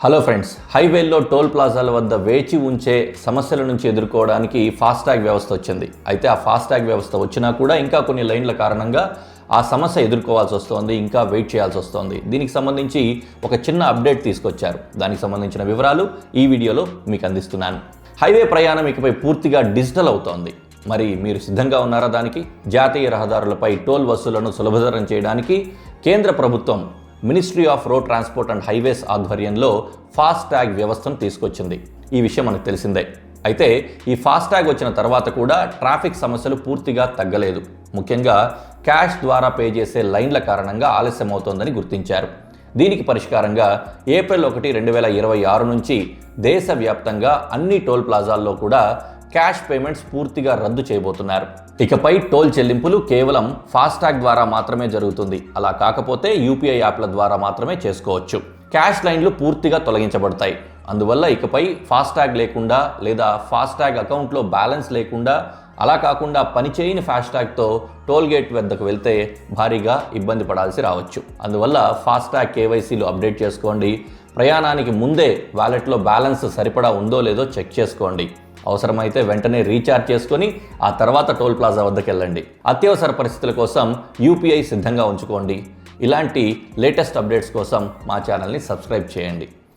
Hello friends, హైవేల్లో toll ప్లాజాల వద్ద వేచి ఉంచే సమస్యల నుంచి ఎదుర్కోవడానికి ఫాస్టాగ్ వ్యవస్థ వచ్చింది. అయితే ఆ ఫాస్టాగ్ వ్యవస్థ వచ్చినా కూడా ఇంకా కొన్ని లైన్ల కారణంగా ఆ సమస్య ఎదుర్కోవాల్సి వస్తోంది, ఇంకా వెయిట్ చేయాల్సి వస్తోంది. దీనికి సంబంధించి ఒక చిన్న అప్డేట్ తీసుకొచ్చారు. దానికి సంబంధించిన వివరాలు ఈ వీడియోలో మీకు అందిస్తున్నాను. హైవే ప్రయాణం ఇకపై పూర్తిగా డిజిటల్ అవుతోంది. మరి మీరు సిద్ధంగా ఉన్నారా? దానికి జాతీయ రహదారులపై టోల్ వసూళ్లను సులభతరం చేయడానికి కేంద్ర ప్రభుత్వం ministry of road transport and highways ఆధ్వర్యంలో ఫాస్టాగ్ వ్యవస్థను తీసుకొచ్చింది. ఈ విషయం మనకు తెలిసిందే. అయితే ఈ ఫాస్టాగ్ వచ్చిన తర్వాత కూడా ట్రాఫిక్ సమస్యలు పూర్తిగా తగ్గలేదు. ముఖ్యంగా క్యాష్ ద్వారా పే చేసే లైన్ల కారణంగా ఆలస్యం అవుతోందని గుర్తించారు. దీనికి పరిష్కారంగా ఏప్రిల్ 1, 2026 నుంచి దేశవ్యాప్తంగా అన్ని టోల్ ప్లాజాల్లో కూడా క్యాష్ పేమెంట్స్ పూర్తిగా రద్దు చేయబోతున్నారు. ఇకపై టోల్ చెల్లింపులు కేవలం ఫాస్టాగ్ ద్వారా మాత్రమే జరుగుతుంది. అలా కాకపోతే యూపీఐ యాప్ల ద్వారా మాత్రమే చేసుకోవచ్చు. క్యాష్ లైన్లు పూర్తిగా తొలగించబడతాయి. అందువల్ల ఇకపై ఫాస్టాగ్ లేకుండా లేదా ఫాస్టాగ్ అకౌంట్లో బ్యాలెన్స్ లేకుండా, అలా కాకుండా పనిచేయని ఫాస్టాగ్తో టోల్ గేట్ వద్దకు వెళ్తే భారీగా ఇబ్బంది పడాల్సి రావచ్చు. అందువల్ల ఫాస్టాగ్ కేవైసీలు అప్డేట్ చేసుకోండి. ప్రయాణానికి ముందే వాలెట్లో బ్యాలెన్స్ సరిపడా ఉందో లేదో చెక్ చేసుకోండి. అవసరమైతే వెంటనే రీఛార్జ్ చేసుకొని ఆ తర్వాత టోల్ ప్లాజా వద్దకు వెళ్ళండి. అత్యవసర పరిస్థితుల కోసం యూపీఐ సిద్ధంగా ఉంచుకోండి. ఇలాంటి లేటెస్ట్ అప్డేట్స్ కోసం మా ఛానల్ని సబ్స్క్రైబ్ చేయండి.